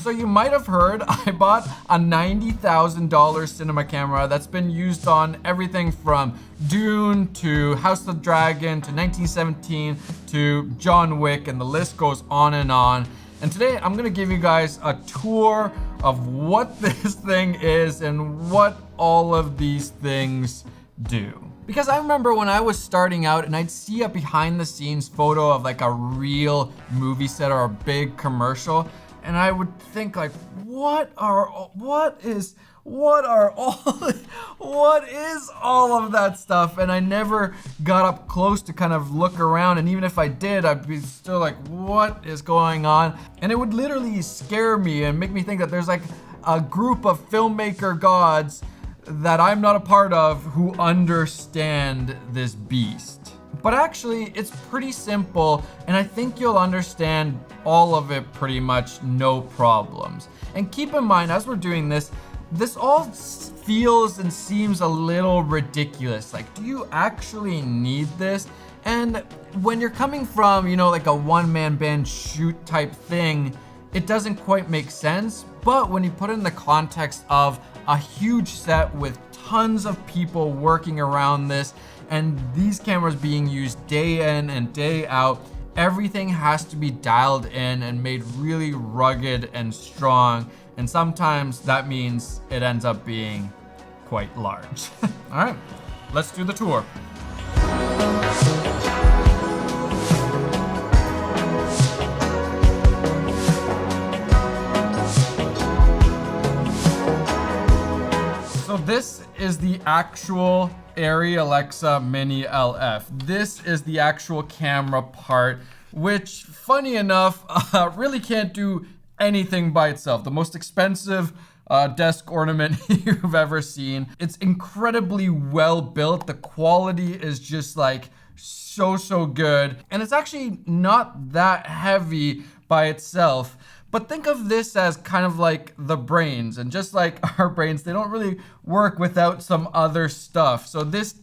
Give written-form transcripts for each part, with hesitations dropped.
So you might have heard I bought a $90,000 cinema camera that's been used on everything from Dune to House of the Dragon to 1917 to John Wick, and the list goes on and on. And today I'm gonna give you guys a tour of what this thing is and what all of these things do. Because I remember when I was starting out and I'd see a behind the scenes photo of like a real movie set or a big commercial, and I would think like, what is all of that stuff? And I never got up close to kind of look around, and even if I did, I'd be still like, what is going on? And it would literally scare me and make me think that there's like a group of filmmaker gods that I'm not a part of who understand this beast. But actually, it's pretty simple, and I think you'll understand all of it pretty much no problems. And keep in mind, as we're doing this all feels and seems a little ridiculous. Like, do you actually need this? And when you're coming from, like a one-man band shoot type thing, it doesn't quite make sense. But when you put it in the context of a huge set with tons of people working around this, and these cameras being used day in and day out, everything has to be dialed in and made really rugged and strong. And sometimes that means it ends up being quite large. All right, let's do the tour. So this is the actual Arri Alexa Mini LF. This is the actual camera part, which, funny enough, really can't do anything by itself. The most expensive desk ornament you've ever seen. It's incredibly well built. The quality is just like so good. And it's actually not that heavy by itself. But think of this as kind of like the brains, and just like our brains, they don't really work without some other stuff. So this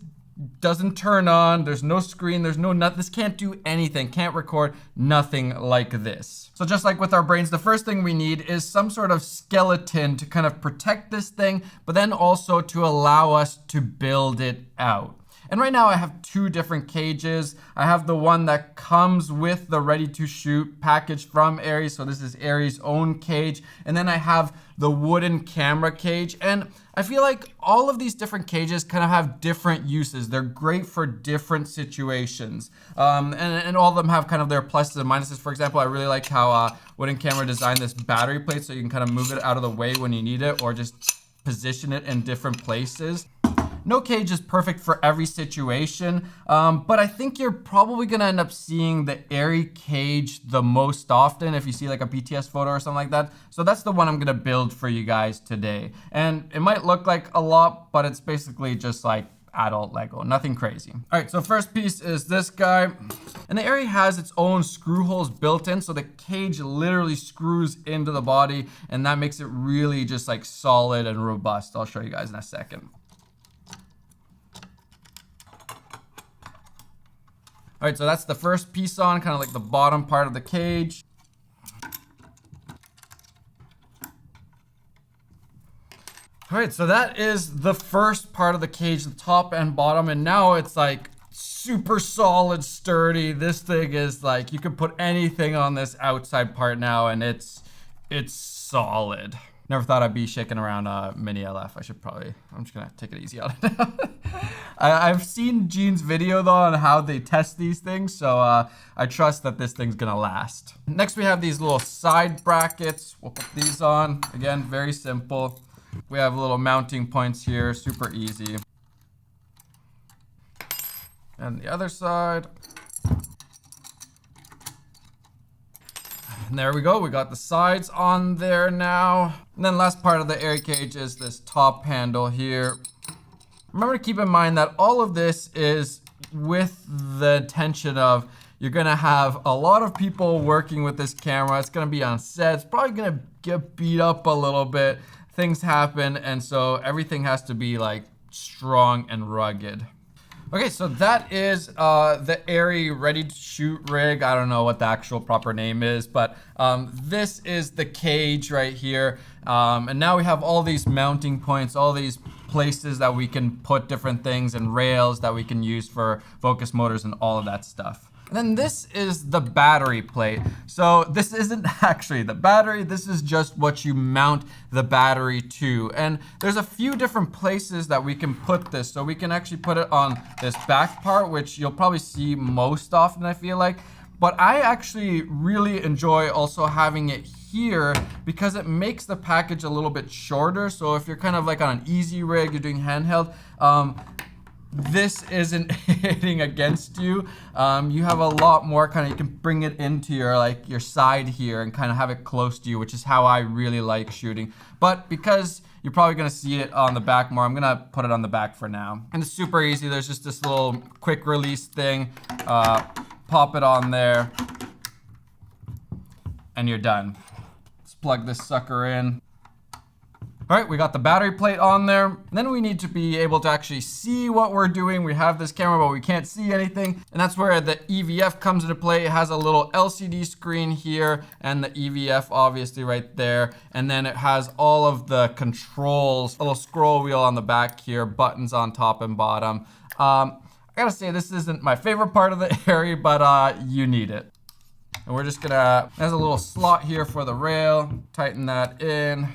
doesn't turn on, there's no screen, there's no nothing. This can't do anything, can't record, nothing like this. So just like with our brains, the first thing we need is some sort of skeleton to kind of protect this thing, but then also to allow us to build it out. And right now I have two different cages. I have the one that comes with the ready to shoot package from Arri. So this is Arri's own cage. And then I have the wooden camera cage. And I feel like all of these different cages kind of have different uses. They're great for different situations. And all of them have kind of their pluses and minuses. For example, I really like how Wooden Camera designed this battery plate so you can kind of move it out of the way when you need it, or just position it in different places. No cage is perfect for every situation, but I think you're probably gonna end up seeing the Arri cage the most often if you see like a BTS photo or something like that. So that's the one I'm gonna build for you guys today. And it might look like a lot, but it's basically just like adult Lego, nothing crazy. All right, so first piece is this guy. And the Arri has its own screw holes built in, so the cage literally screws into the body, and that makes it really just like solid and robust. I'll show you guys in a second. All right, so that's the first piece on, kind of like the bottom part of the cage. All right, so that is the first part of the cage, the top and bottom, and now it's like super solid, sturdy. This thing is like, you can put anything on this outside part now, and it's solid. Never thought I'd be shaking around a Mini LF. I'm just gonna take it easy on it now. I've seen Gene's video though on how they test these things, so I trust that this thing's gonna last. Next we have these little side brackets. We'll put these on. Again, very simple. We have little mounting points here, super easy. And the other side. And there we go, we got the sides on there now. And then last part of the Arri cage is this top handle here. Remember to keep in mind that all of this is with the intention of you're gonna have a lot of people working with this camera. It's gonna be on set, it's probably gonna get beat up a little bit. Things happen, and so everything has to be like strong and rugged. Okay, so that is the Arri Ready to Shoot rig. I don't know what the actual proper name is, but this is the cage right here. And now we have all these mounting points, all these places that we can put different things and rails that we can use for focus motors and all of that stuff. And then this is the battery plate. So this isn't actually the battery, this is just what you mount the battery to. And there's a few different places that we can put this. So we can actually put it on this back part, which you'll probably see most often, I feel like. But I actually really enjoy also having it here because it makes the package a little bit shorter. So if you're kind of like on an easy rig, you're doing handheld, this isn't hitting against you. You have a lot more kind of, you can bring it into your side here and kind of have it close to you, which is how I really like shooting. But because you're probably gonna see it on the back more, I'm gonna put it on the back for now. And it's super easy. There's just this little quick release thing. Pop it on there and you're done. Let's plug this sucker in. All right, we got the battery plate on there. And then we need to be able to actually see what we're doing. We have this camera, but we can't see anything. And that's where the EVF comes into play. It has a little LCD screen here and the EVF obviously right there. And then it has all of the controls, a little scroll wheel on the back here, buttons on top and bottom. I gotta say, this isn't my favorite part of the Arri, but you need it. And we're just gonna, there's a little slot here for the rail, tighten that in.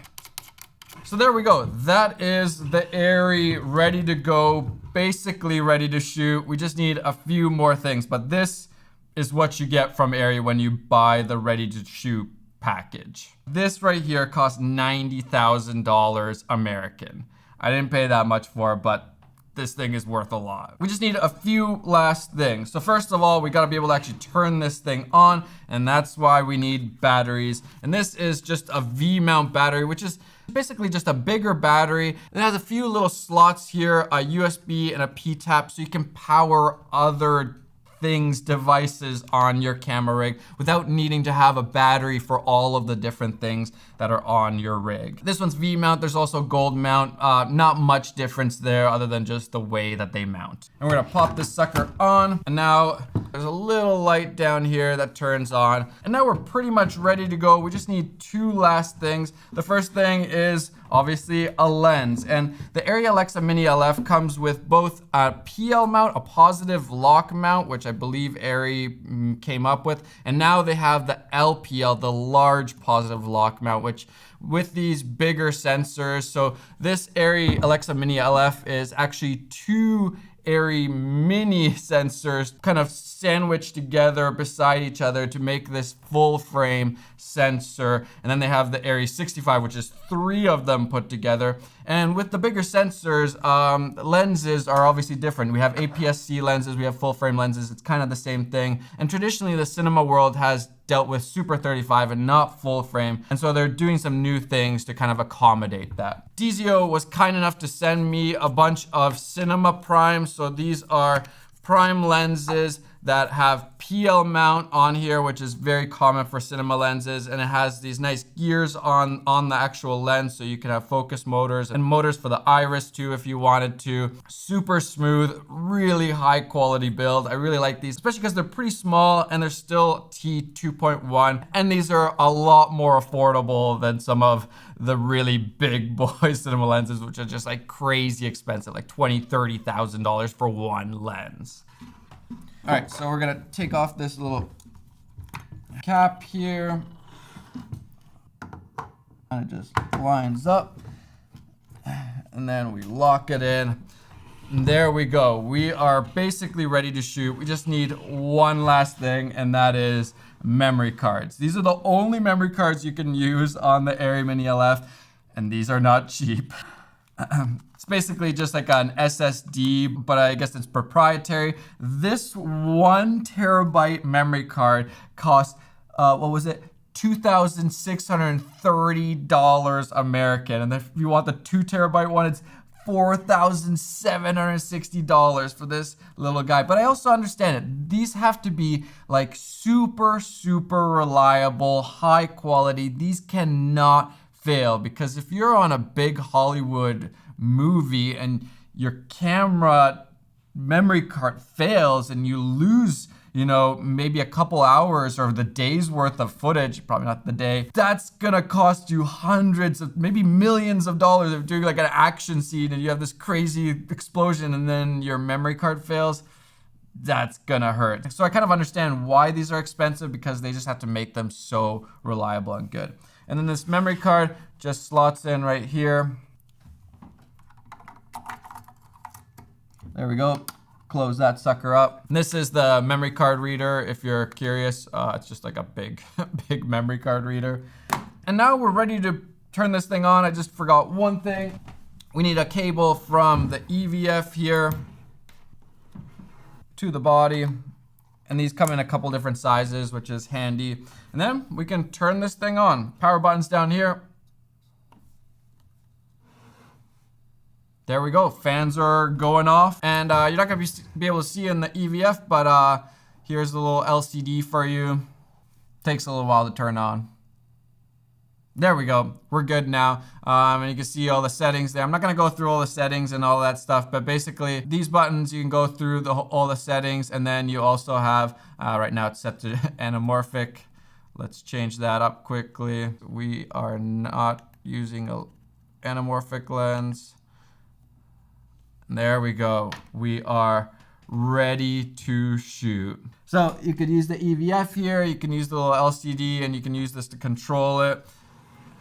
So there we go. That is the Arri ready to go, basically ready to shoot. We just need a few more things, but this is what you get from Arri when you buy the ready to shoot package. This right here costs $90,000 American. I didn't pay that much for it, but this thing is worth a lot. We just need a few last things. So first of all, we gotta be able to actually turn this thing on, and that's why we need batteries. And this is just a V-mount battery, which is basically just a bigger battery. It has a few little slots here, a USB and a P-tap, so you can power other things, devices on your camera rig without needing to have a battery for all of the different things that are on your rig. This one's V-mount, there's also gold mount. Not much difference there other than just the way that they mount. And we're gonna pop this sucker on, and now there's a little light down here that turns on. And now we're pretty much ready to go. We just need two last things. The first thing is obviously a lens. And the Arri Alexa Mini LF comes with both a PL mount, a positive lock mount, which I believe Arri came up with. And now they have the LPL, the large positive lock mount, which with these bigger sensors. So this Arri Alexa Mini LF is actually two Arri mini sensors kind of sandwiched together beside each other to make this full frame sensor. And then they have the Arri 65, which is three of them put together. And with the bigger sensors, lenses are obviously different. We have APS-C lenses, we have full frame lenses. It's kind of the same thing. And traditionally the cinema world has dealt with Super 35 and not full frame. And so they're doing some new things to kind of accommodate that. Dezio was kind enough to send me a bunch of Cinema Prime. So these are prime lenses that have PL mount on here, which is very common for cinema lenses, and it has these nice gears on the actual lens, so you can have focus motors and motors for the iris too if you wanted to. Super smooth, really high quality build. I really like these, especially because they're pretty small and they're still T2.1, and these are a lot more affordable than some of the really big boy cinema lenses, which are just like crazy expensive, like $20,000, $30,000 for one lens. All right, so we're gonna take off this little cap here. And it just lines up. And then we lock it in. And there we go. We are basically ready to shoot. We just need one last thing, and that is memory cards. These are the only memory cards you can use on the Arri Mini LF, and these are not cheap. It's basically just like an SSD, but I guess it's proprietary. This 1 terabyte memory card costs, what was it? $2,630 American. And if you want the 2 terabyte one, it's $4,760 for this little guy. But I also understand it. These have to be like super, super reliable, high quality. These cannot fail, because if you're on a big Hollywood movie and your camera memory card fails and you lose, you know, maybe a couple hours or the day's worth of footage, probably not the day, that's gonna cost you hundreds of, maybe millions of dollars if you're doing like an action scene and you have this crazy explosion and then your memory card fails. That's gonna hurt. So I kind of understand why these are expensive, because they just have to make them so reliable and good. And then this memory card just slots in right here. There we go. Close that sucker up. And this is the memory card reader, if you're curious. It's just like a big, big memory card reader. And now we're ready to turn this thing on. I just forgot one thing. We need a cable from the EVF here to the body. And these come in a couple different sizes, which is handy. And then we can turn this thing on. Power button's down here. There we go, fans are going off. And you're not gonna be able to see in the EVF, but here's the little LCD for you. Takes a little while to turn on. There we go, we're good now. And you can see all the settings there. I'm not gonna go through all the settings and all that stuff, but basically these buttons, you can go through all the settings, and then you also have, right now it's set to anamorphic. Let's change that up quickly. We are not using an anamorphic lens. There we go. We are ready to shoot. So you could use the EVF here, you can use the little LCD, and you can use this to control it.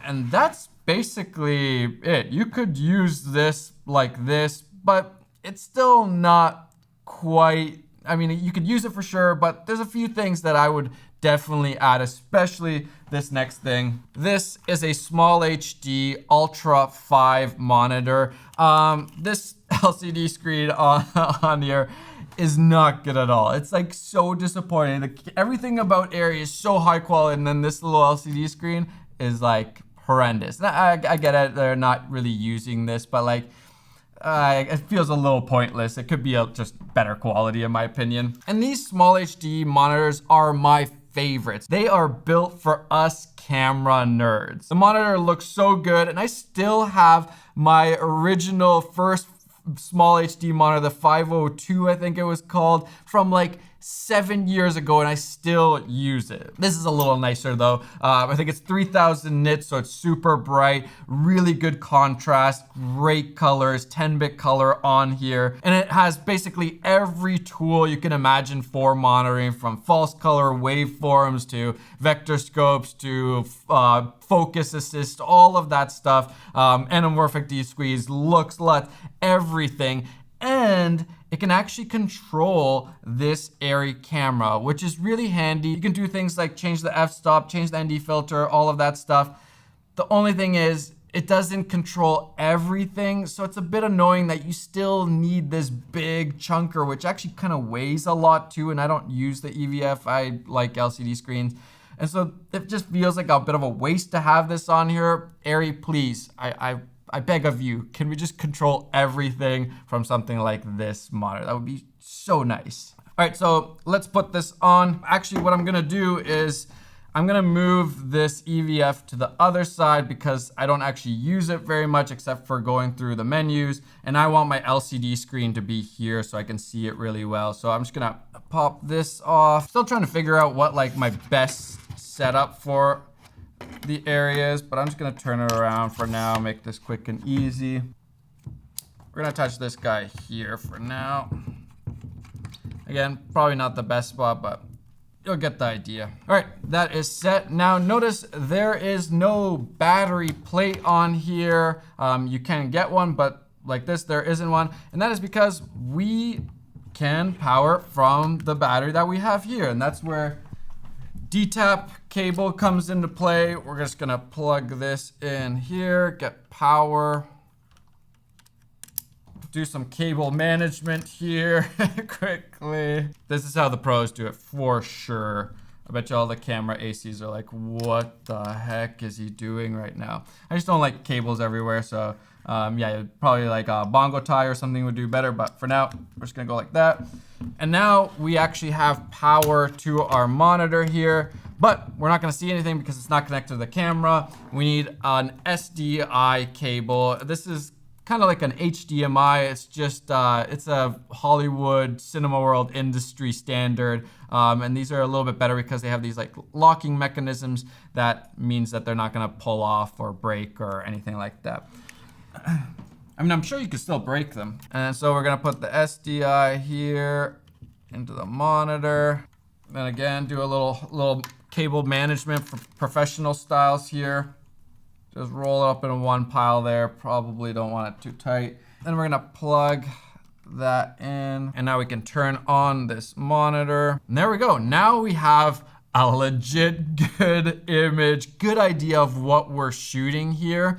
And that's basically it. You could use this like this, but it's still not quite, I mean, you could use it for sure, but there's a few things that I would definitely add, especially this next thing. This is a SmallHD Ultra 5 monitor. This LCD screen on here is not good at all. It's like so disappointing. Everything about ARRI is so high quality, and then this little LCD screen is like horrendous. I get it, they're not really using this, but like, it feels a little pointless. It could be just better quality in my opinion. And these SmallHD monitors are my favorites. They are built for us camera nerds. The monitor looks so good, and I still have my original first SmallHD monitor, the 502 I think it was called, from like 7 years ago, and I still use it. This is a little nicer though. I think it's 3000 nits, so it's super bright, really good contrast, great colors, 10-bit color on here, and it has basically every tool you can imagine for monitoring, from false color waveforms to vector scopes to focus assist, all of that stuff. Anamorphic desqueeze, looks, LUT, everything. And it can actually control this ARRI camera, which is really handy. You can do things like change the f-stop, change the ND filter, all of that stuff. The only thing is, it doesn't control everything, so it's a bit annoying that you still need this big chunker, which actually kind of weighs a lot too, and I don't use the EVF, I like LCD screens. And so it just feels like a bit of a waste to have this on here. ARRI, please, I beg of you, can we just control everything from something like this monitor? That would be so nice. All right, so let's put this on. Actually, what I'm gonna do is I'm gonna move this EVF to the other side because I don't actually use it very much except for going through the menus, and I want my LCD screen to be here so I can see it really well. So I'm just gonna pop this off. Still trying to figure out what like my best setup for the areas, but I'm just gonna turn it around for now, make this quick and easy. We're gonna touch this guy here for now. Again, probably not the best spot, but you'll get the idea. All right, that is set. Now notice there is no battery plate on here. You can get one, but like this, there isn't one. And that is because we can power from the battery that we have here. And that's where DTAP cable comes into play. We're just gonna plug this in here, get power, do some cable management here quickly. This is how the pros do it for sure. I bet you all the camera ACs are like, what the heck is he doing right now? I just don't like cables everywhere, so yeah, probably like a bongo tie or something would do better, but for now, we're just gonna go like that. And now we actually have power to our monitor here, but we're not gonna see anything because it's not connected to the camera. We need an SDI cable. This is kind of like an HDMI. It's just, it's a Hollywood Cinema World industry standard. And these are a little bit better because they have these like locking mechanisms. That means that they're not gonna pull off or break or anything like that. I mean, I'm sure you could still break them. And so we're gonna put the SDI here into the monitor. Then again, do a little cable management for professional styles here. Just roll it up in one pile there. Probably don't want it too tight. Then we're gonna plug that in. And now we can turn on this monitor. And there we go. Now we have a legit good image, good idea of what we're shooting here.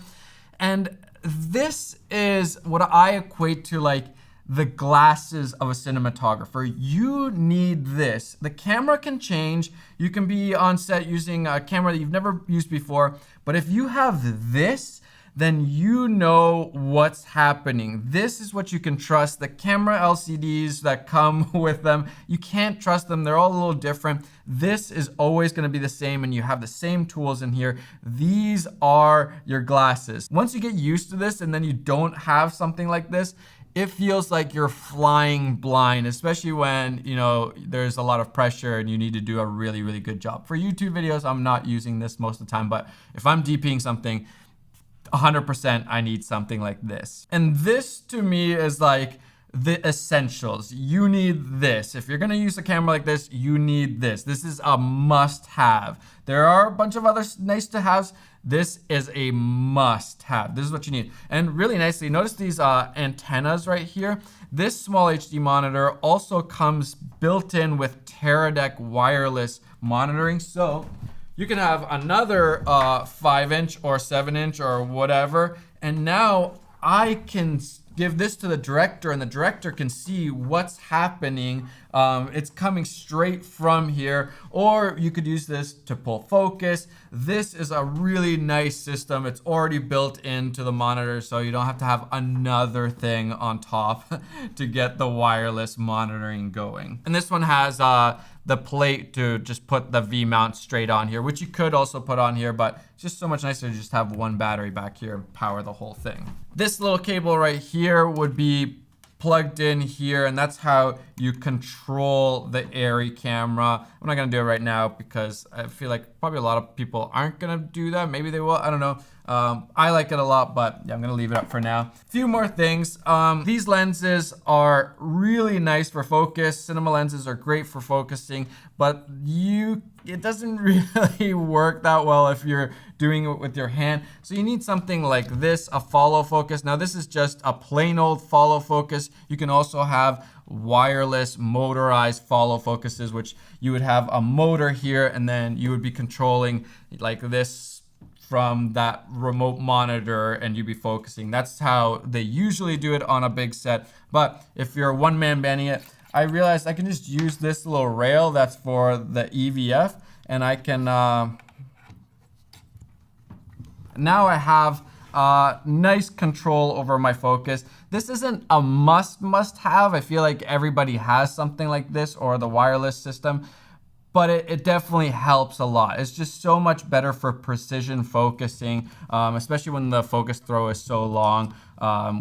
And this is what I equate to like the glasses of a cinematographer. You need this. The camera can change. You can be on set using a camera that you've never used before. But if you have this, then you know what's happening. This is what you can trust. The camera LCDs that come with them, you can't trust them. They're all a little different. This is always gonna be the same, and you have the same tools in here. These are your glasses. Once you get used to this and then you don't have something like this, it feels like you're flying blind, especially when, you know, there's a lot of pressure and you need to do a really, really good job. For YouTube videos, I'm not using this most of the time, but if I'm DPing something, 100% I need something like this. And this to me is like the essentials. You need this. If you're gonna use a camera like this, you need this. This is a must-have. There are a bunch of other nice to haves. This is a must-have. This is what you need. And really nicely, notice these antennas right here. This small HD monitor also comes built in with Teradek wireless monitoring. So you can have another 5-inch or 7-inch or whatever. And now I can give this to the director and the director can see what's happening. It's coming straight from here, or you could use this to pull focus. This is a really nice system. It's already built into the monitor, so you don't have to have another thing on top to get the wireless monitoring going. And this one has the plate to just put the V-mount straight on here, which you could also put on here, but it's just so much nicer to just have one battery back here and power the whole thing. This little cable right here would be plugged in here, and that's how you control the Arri camera. I'm not gonna do it right now because I feel like probably a lot of people aren't gonna do that. Maybe they will, I don't know. I like it a lot, but yeah, I'm gonna leave it up for now. A few more things. These lenses are really nice for focus. Cinema lenses are great for focusing, but it doesn't really work that well if you're doing it with your hand. So you need something like this, a follow focus. Now this is just a plain old follow focus. You can also have wireless motorized follow focuses, which you would have a motor here and then you would be controlling like this from that remote monitor and you'd be focusing. That's how they usually do it on a big set. But if you're one man banding it, I realized I can just use this little rail that's for the EVF, and I can, now I have nice control over my focus. This isn't a must have. I feel like everybody has something like this or the wireless system, but it definitely helps a lot. It's just so much better for precision focusing, especially when the focus throw is so long,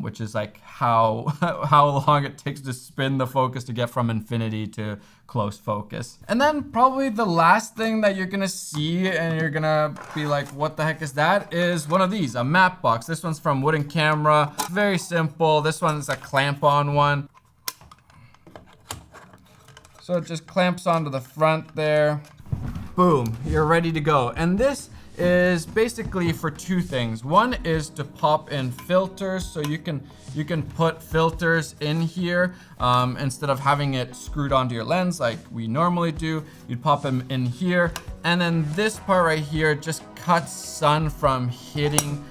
which is like how long it takes to spin the focus to get from infinity to close focus. And then probably the last thing that you're gonna see and you're gonna be like, what the heck is that? Is one of these, a map box. This one's from Wooden Camera. Very simple. This one's a clamp-on one. So it just clamps onto the front there. Boom, you're ready to go. And this is basically for two things. One is to pop in filters, so you can put filters in here instead of having it screwed onto your lens like we normally do. You'd pop them in here, and then this part right here just cuts sun from hitting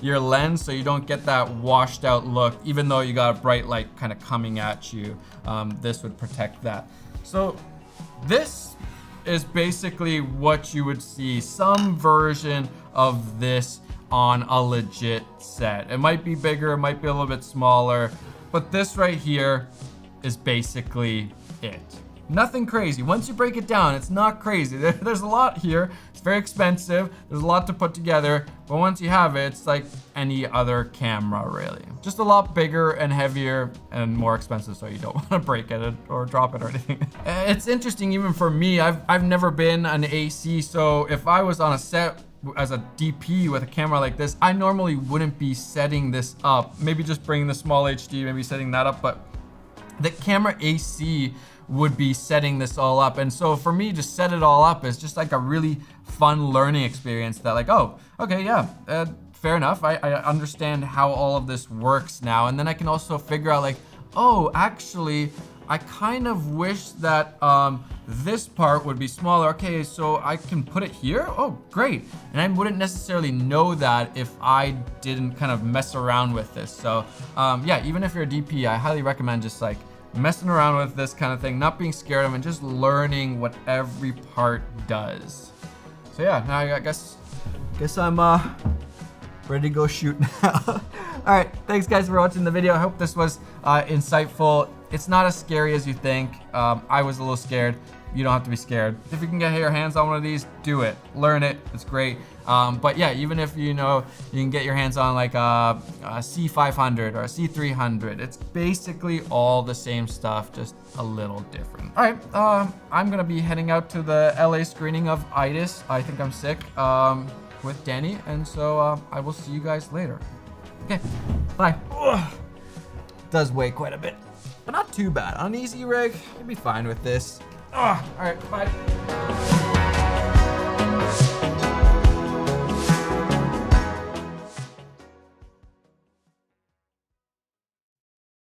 your lens, so you don't get that washed out look, even though you got a bright light kind of coming at you. This would protect that. So this is basically what you would see, some version of this on a legit set. It might be bigger, it might be a little bit smaller, but this right here is basically it. Nothing crazy. Once you break it down, it's not crazy. There's a lot here. It's very expensive. There's a lot to put together. But once you have it, it's like any other camera, really. Just a lot bigger and heavier and more expensive, so you don't want to break it or drop it or anything. It's interesting even for me. I've never been an AC, so if I was on a set as a DP with a camera like this, I normally wouldn't be setting this up. Maybe just bringing the small HD, maybe setting that up, but the camera AC would be setting this all up. And so for me, just set it all up is just like a really fun learning experience that like, oh, okay, yeah, fair enough. I understand how all of this works now. And then I can also figure out like, oh, actually, I kind of wish that this part would be smaller. Okay, so I can put it here? Oh, great. And I wouldn't necessarily know that if I didn't kind of mess around with this. So yeah, even if you're a DP, I highly recommend just like messing around with this kind of thing, not being scared of it, and just learning what every part does. So yeah, now I guess I'm ready to go shoot now. All right, thanks guys for watching the video. I hope this was insightful. It's not as scary as you think. I was a little scared. You don't have to be scared. If you can get your hands on one of these, do it. Learn it. It's great. But yeah, even if you can get your hands on like a C500 or a C300, it's basically all the same stuff, just a little different. All right, I'm gonna be heading out to the LA screening of Itis. I Think I'm Sick with Danny, and so I will see you guys later. Okay, bye. Ugh. Does weigh quite a bit, but not too bad. On an easy rig, you'll be fine with this. All right, bye.